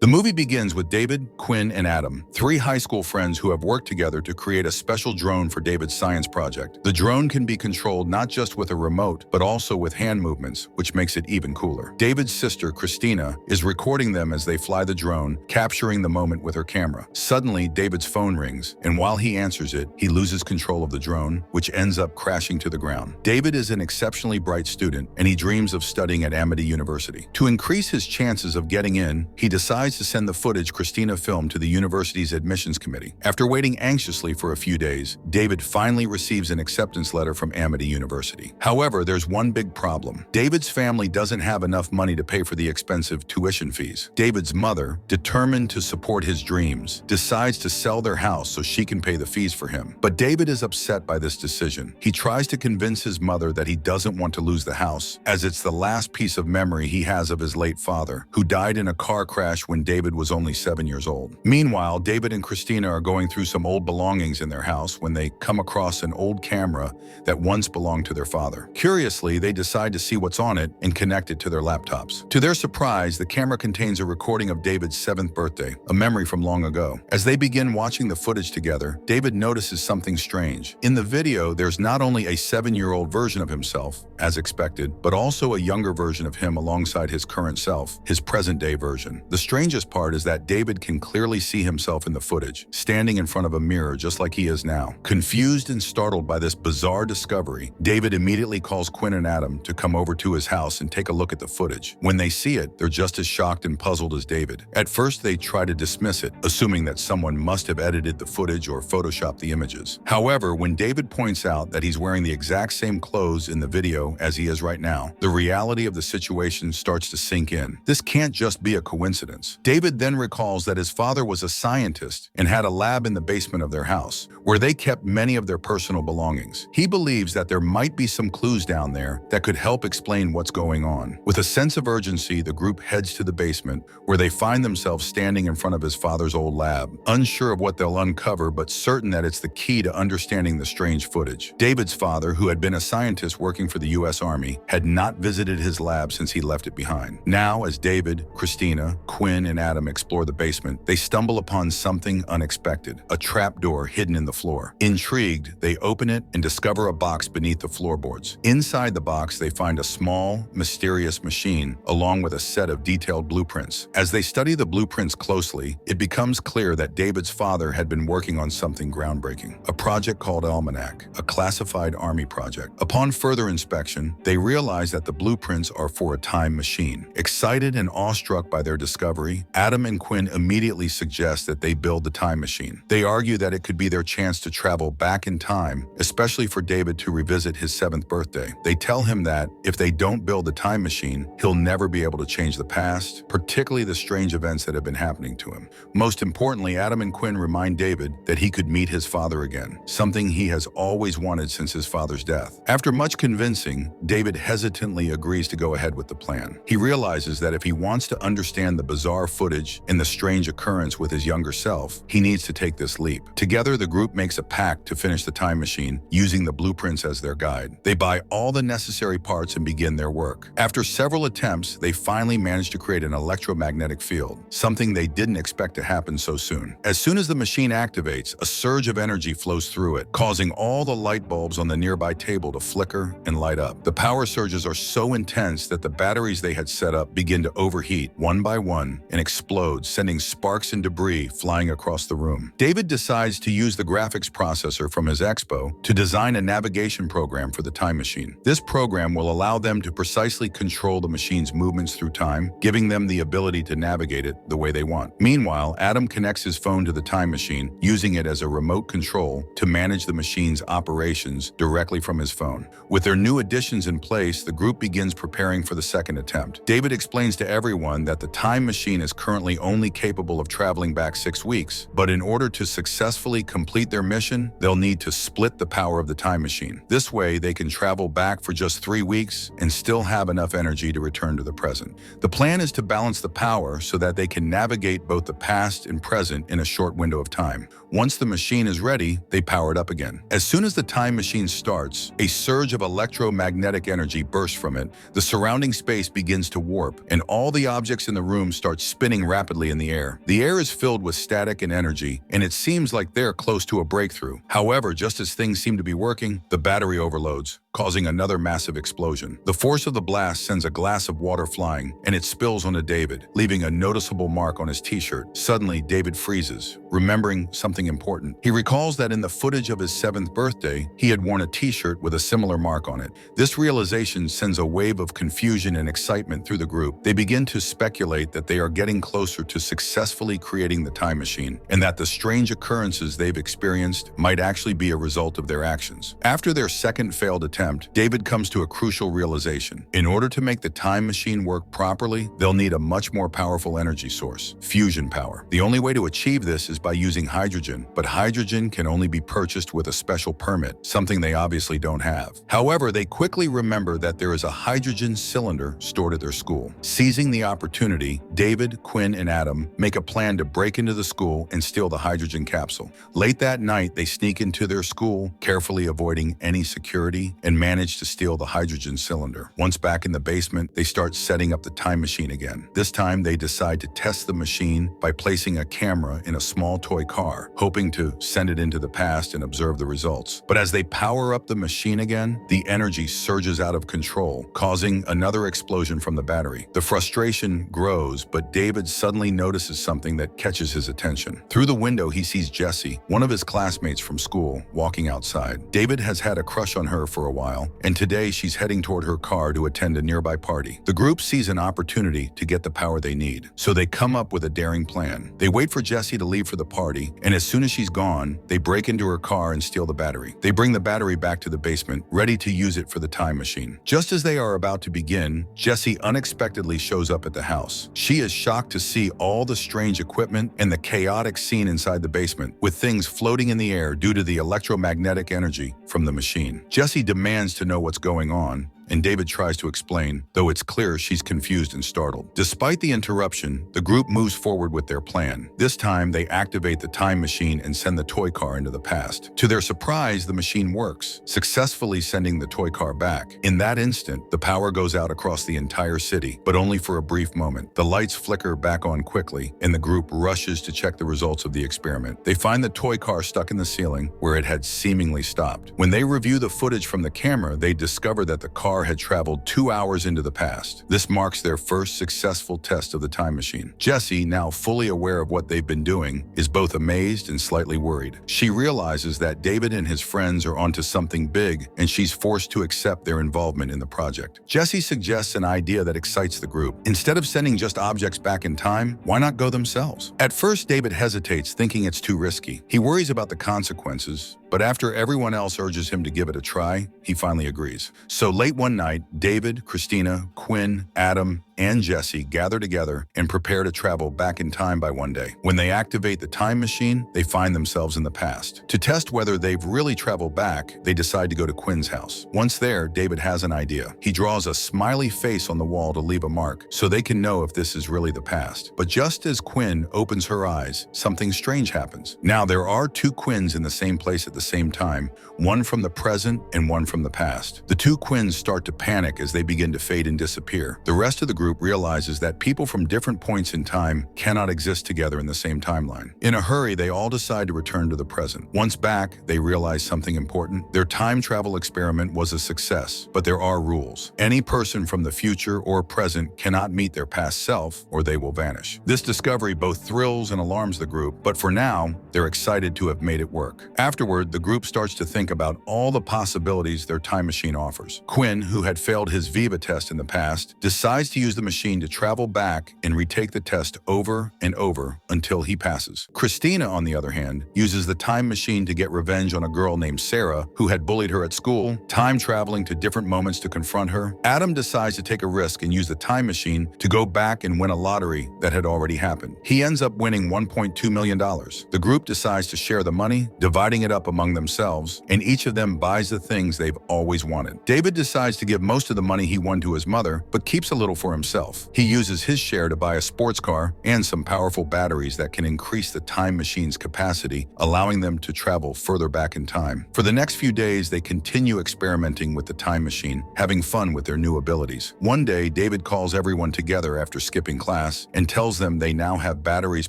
The movie begins with David, Quinn, and Adam, three high school friends who have worked together to create a special drone for David's science project. The drone can be controlled not just with a remote, but also with hand movements, which makes it even cooler. David's sister, Christina, is recording them as they fly the drone, capturing the moment with her camera. Suddenly, David's phone rings, and while he answers it, he loses control of the drone, which ends up crashing to the ground. David is an exceptionally bright student, and he dreams of studying at Amity University. To increase his chances of getting in, he decides to send the footage Christina filmed to the university's admissions committee. After waiting anxiously for a few days, David finally receives an acceptance letter from Amity University. However, there's one big problem. David's family doesn't have enough money to pay for the expensive tuition fees. David's mother, determined to support his dreams, decides to sell their house so she can pay the fees for him. But David is upset by this decision. He tries to convince his mother that he doesn't want to lose the house, as it's the last piece of memory he has of his late father, who died in a car crash when David was only 7 years old. Meanwhile, David and Christina are going through some old belongings in their house when they come across an old camera that once belonged to their father. Curiously, they decide to see what's on it and connect it to their laptops. To their surprise, the camera contains a recording of David's 7th birthday, a memory from long ago. As they begin watching the footage together, David notices something strange. In the video, there's not only a 7-year-old version of himself, as expected, but also a younger version of him alongside his current self, his present-day version. The strangest part is that David can clearly see himself in the footage, standing in front of a mirror just like he is now. Confused and startled by this bizarre discovery, David immediately calls Quinn and Adam to come over to his house and take a look at the footage. When they see it, they're just as shocked and puzzled as David. At first, they try to dismiss it, assuming that someone must have edited the footage or photoshopped the images. However, when David points out that he's wearing the exact same clothes in the video as he is right now, the reality of the situation starts to sink in. This can't just be a coincidence. David then recalls that his father was a scientist and had a lab in the basement of their house, where they kept many of their personal belongings. He believes that there might be some clues down there that could help explain what's going on. With a sense of urgency, the group heads to the basement, where they find themselves standing in front of his father's old lab, unsure of what they'll uncover, but certain that it's the key to understanding the strange footage. David's father, who had been a scientist working for the U.S. Army, had not visited his lab since he left it behind. Now, as David, Christina, Quinn, and Adam explore the basement, they stumble upon something unexpected, a trapdoor hidden in the floor. Intrigued, they open it and discover a box beneath the floorboards. Inside the box, they find a small, mysterious machine, along with a set of detailed blueprints. As they study the blueprints closely, it becomes clear that David's father had been working on something groundbreaking, a project called Almanac, a classified army project. Upon further inspection, they realize that the blueprints are for a time machine. Excited and awestruck by their discovery, Adam and Quinn immediately suggest that they build the time machine. They argue that it could be their chance to travel back in time, especially for David to revisit his 7th birthday. They tell him that if they don't build the time machine, he'll never be able to change the past, particularly the strange events that have been happening to him. Most importantly, Adam and Quinn remind David that he could meet his father again, something he has always wanted since his father's death. After much convincing, David hesitantly agrees to go ahead with the plan. He realizes that if he wants to understand the bizarre footage and the strange occurrence with his younger self, he needs to take this leap. Together, the group makes a pact to finish the time machine, using the blueprints as their guide. They buy all the necessary parts and begin their work. After several attempts, they finally manage to create an electromagnetic field, something they didn't expect to happen so soon. As soon as the machine activates, a surge of energy flows through it, causing all the light bulbs on the nearby table to flicker and light up. The power surges are so intense that the batteries they had set up begin to overheat one by one and explode, sending sparks and debris flying across the room. David decides to use the graphics processor from his expo to design a navigation program for the time machine. This program will allow them to precisely control the machine's movements through time, giving them the ability to navigate it the way they want. Meanwhile, Adam connects his phone to the time machine, using it as a remote control to manage the machine's operations directly from his phone. With their new additions in place, the group begins preparing for the second attempt. David explains to everyone that the time machine is currently only capable of traveling back 6 weeks, but in order to successfully complete their mission, they'll need to split the power of the time machine. This way, they can travel back for just 3 weeks and still have enough energy to return to the present. The plan is to balance the power so that they can navigate both the past and present in a short window of time. Once the machine is ready, they power it up again. As soon as the time machine starts, a surge of electromagnetic energy bursts from it. The surrounding space begins to warp, and all the objects in the room start spinning rapidly in the air. The air is filled with static and energy, and it seems like they're close to a breakthrough. However, just as things seem to be working, the battery overloads, causing another massive explosion. The force of the blast sends a glass of water flying, and it spills onto David, leaving a noticeable mark on his t-shirt. Suddenly, David freezes, remembering something important. He recalls that in the footage of his 7th birthday, he had worn a t-shirt with a similar mark on it. This realization sends a wave of confusion and excitement through the group. They begin to speculate that they are getting closer to successfully creating the time machine, and that the strange occurrences they've experienced might actually be a result of their actions. After their second failed attempt, David comes to a crucial realization. In order to make the time machine work properly, they'll need a much more powerful energy source, fusion power. The only way to achieve this is by using hydrogen, but hydrogen can only be purchased with a special permit, something they obviously don't have. However, they quickly remember that there is a hydrogen cylinder stored at their school. Seizing the opportunity, David, Quinn, and Adam make a plan to break into the school and steal the hydrogen capsule. Late that night, they sneak into their school, carefully avoiding any security, and manage to steal the hydrogen cylinder. Once back in the basement, they start setting up the time machine again. This time, they decide to test the machine by placing a camera in a small toy car, hoping to send it into the past and observe the results. But as they power up the machine again, the energy surges out of control, causing another explosion from the battery. The frustration grows, but David suddenly notices something that catches his attention. Through the window, he sees Jessie, one of his classmates from school, walking outside. David has had a crush on her for a while, and today she's heading toward her car to attend a nearby party. The group sees an opportunity to get the power they need, so they come up with a daring plan. They wait for Jessie to leave for the party, and as soon as she's gone, they break into her car and steal the battery. They bring the battery back to the basement, ready to use it for the time machine. Just as they are about to begin, Jessie unexpectedly shows up at the house. She is shocked to see all the strange equipment and the chaotic scene inside the basement, with things floating in the air due to the electromagnetic energy from the machine. Jessie demands to know what's going on, and David tries to explain, though it's clear she's confused and startled. Despite the interruption, the group moves forward with their plan. This time, they activate the time machine and send the toy car into the past. To their surprise, the machine works, successfully sending the toy car back. In that instant, the power goes out across the entire city, but only for a brief moment. The lights flicker back on quickly, and the group rushes to check the results of the experiment. They find the toy car stuck in the ceiling, where it had seemingly stopped. When they review the footage from the camera, they discover that the car had traveled 2 hours into the past. This marks their first successful test of the time machine. Jessie, now fully aware of what they've been doing, is both amazed and slightly worried. She realizes that David and his friends are onto something big, and she's forced to accept their involvement in the project. Jessie suggests an idea that excites the group. Instead of sending just objects back in time, why not go themselves? At first, David hesitates, thinking it's too risky. He worries about the consequences, but after everyone else urges him to give it a try, he finally agrees. So late one night, David, Christina, Quinn, Adam, and Jessie gather together and prepare to travel back in time by one day. When they activate the time machine, they find themselves in the past. To test whether they've really traveled back, they decide to go to Quinn's house. Once there, David has an idea. He draws a smiley face on the wall to leave a mark, so they can know if this is really the past. But just as Quinn opens her eyes, something strange happens. Now, there are 2 Quinns in the same place at the same time, one from the present and one from the past. The 2 Quinns start to panic as they begin to fade and disappear. The rest of the group realizes that people from different points in time cannot exist together in the same timeline. In a hurry, they all decide to return to the present. Once back, they realize something important. Their time travel experiment was a success, but there are rules. Any person from the future or present cannot meet their past self, or they will vanish. This discovery both thrills and alarms the group, but for now, they're excited to have made it work. Afterward, the group starts to think about all the possibilities their time machine offers. Quinn, who had failed his Viva test in the past, decides to use the machine to travel back and retake the test over and over until he passes. Christina, on the other hand, uses the time machine to get revenge on a girl named Sarah who had bullied her at school, time traveling to different moments to confront her. Adam decides to take a risk and use the time machine to go back and win a lottery that had already happened. He ends up winning $1.2 million. The group decides to share the money, dividing it up among among themselves, and each of them buys the things they've always wanted. David decides to give most of the money he won to his mother, but keeps a little for himself. He uses his share to buy a sports car and some powerful batteries that can increase the time machine's capacity, allowing them to travel further back in time. For the next few days, they continue experimenting with the time machine, having fun with their new abilities. One day, David calls everyone together after skipping class and tells them they now have batteries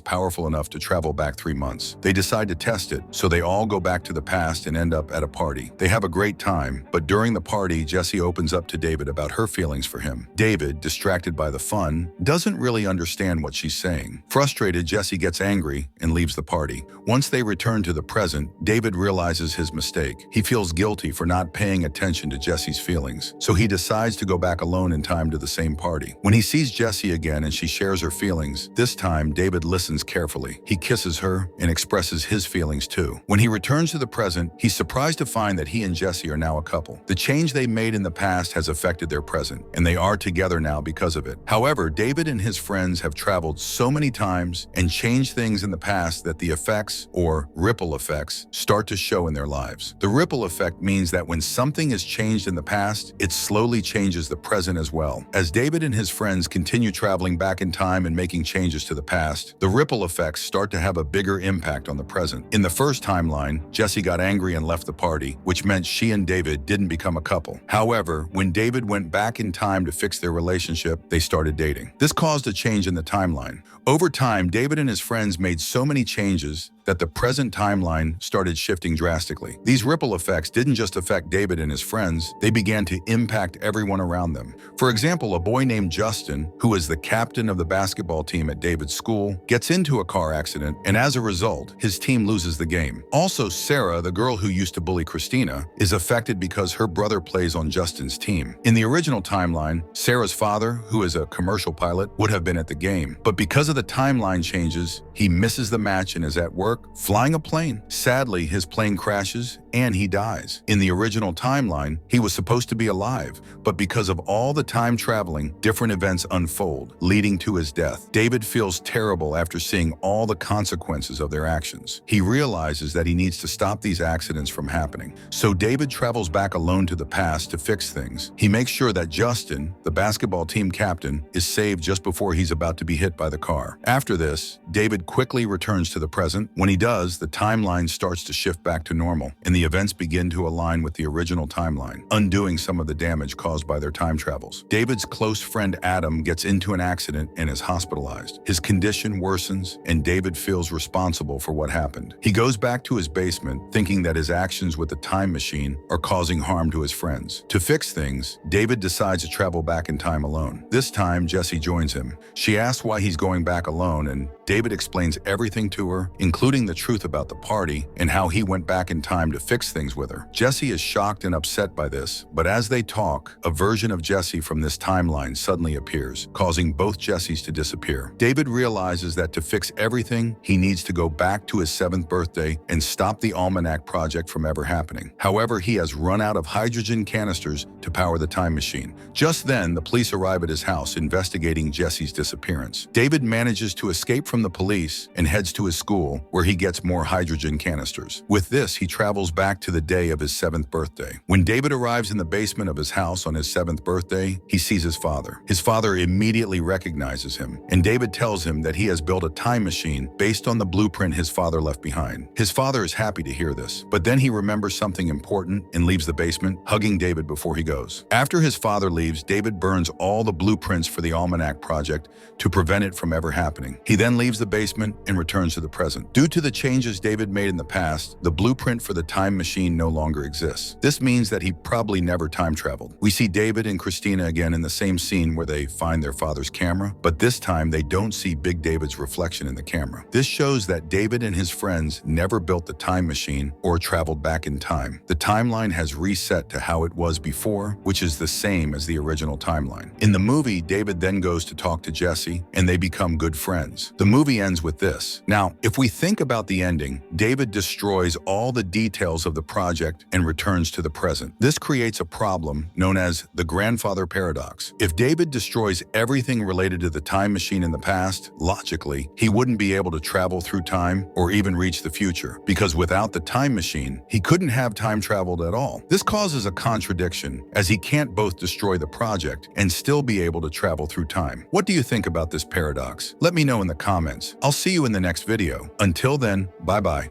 powerful enough to travel back 3 months. They decide to test it, so they all go back to the past and end up at a party. They have a great time, but during the party, Jessie opens up to David about her feelings for him. David, distracted by the fun, doesn't really understand what she's saying. Frustrated, Jessie gets angry and leaves the party. Once they return to the present, David realizes his mistake. He feels guilty for not paying attention to Jessie's feelings, so he decides to go back alone in time to the same party. When he sees Jessie again and she shares her feelings, this time David listens carefully. He kisses her and expresses his feelings too. When he returns to the present, he's surprised to find that he and Jessie are now a couple. The change they made in the past has affected their present, and they are together now because of it. However, David and his friends have traveled so many times and changed things in the past that the effects, or ripple effects, start to show in their lives. The ripple effect means that when something is changed in the past, it slowly changes the present as well. As David and his friends continue traveling back in time and making changes to the past, the ripple effects start to have a bigger impact on the present. In the first timeline, Jessie got angry and left the party, which meant she and David didn't become a couple. However, when David went back in time to fix their relationship, they started dating. This caused a change in the timeline. Over time, David and his friends made so many changes that the present timeline started shifting drastically. These ripple effects didn't just affect David and his friends, they began to impact everyone around them. For example, a boy named Justin, who is the captain of the basketball team at David's school, gets into a car accident, and as a result, his team loses the game. Also, Sarah, the girl who used to bully Christina, is affected because her brother plays on Justin's team. In the original timeline, Sarah's father, who is a commercial pilot, would have been at the game, but because of the timeline changes, he misses the match and is at work flying a plane. Sadly, his plane crashes and he dies. In the original timeline, he was supposed to be alive, but because of all the time traveling, different events unfold, leading to his death. David feels terrible after seeing all the consequences of their actions. He realizes that he needs to stop these accidents from happening. So David travels back alone to the past to fix things. He makes sure that Justin, the basketball team captain, is saved just before he's about to be hit by the car. After this, David quickly returns to the present. When he does, the timeline starts to shift back to normal, and the events begin to align with the original timeline, undoing some of the damage caused by their time travels. David's close friend Adam gets into an accident and is hospitalized. His condition worsens, and David feels responsible for what happened. He goes back to his basement, thinking that his actions with the time machine are causing harm to his friends. To fix things, David decides to travel back in time alone. This time, Jessie joins him. She asks why he's going back alone, and David explains everything to her, including the truth about the party and how he went back in time to fix things with her. Jessie is shocked and upset by this, but as they talk, a version of Jessie from this timeline suddenly appears, causing both Jessies to disappear. David realizes that to fix everything, he needs to go back to his 7th birthday and stop the Almanac project from ever happening. However, he has run out of hydrogen canisters to power the time machine. Just then, the police arrive at his house investigating Jessie's disappearance. David manages to escape from the police and heads to his school, where he gets more hydrogen canisters. With this, he travels back to the day of his 7th birthday. When David arrives in the basement of his house on his 7th birthday, he sees his father. His father immediately recognizes him, and David tells him that he has built a time machine based on the blueprint his father left behind. His father is happy to hear this, but then he remembers something important and leaves the basement, hugging David before he goes. After his father leaves, David burns all the blueprints for the Almanac project to prevent it from ever happening. He then leaves the basement and returns to the present. Due to the changes David made in the past, the blueprint for the time machine no longer exists. This means that he probably never time traveled. We see David and Christina again in the same scene where they find their father's camera, but this time they don't see Big David's reflection in the camera. This shows that David and his friends never built the time machine or traveled back in time. The timeline has reset to how it was before, which is the same as the original timeline. In the movie, David then goes to talk to Jessie, and they become good friends. The movie ends with this. Now, if we think about the ending, David destroys all the details of the project and returns to the present. This creates a problem known as the grandfather paradox. If David destroys everything related to the time machine in the past, logically, he wouldn't be able to travel through time or even reach the future, because without the time machine, he couldn't have time traveled at all. This causes a contradiction, as he can't both destroy the project and still be able to travel through time. What do you think about this paradox? Let me know in the comments. I'll see you in the next video. Until then, bye-bye.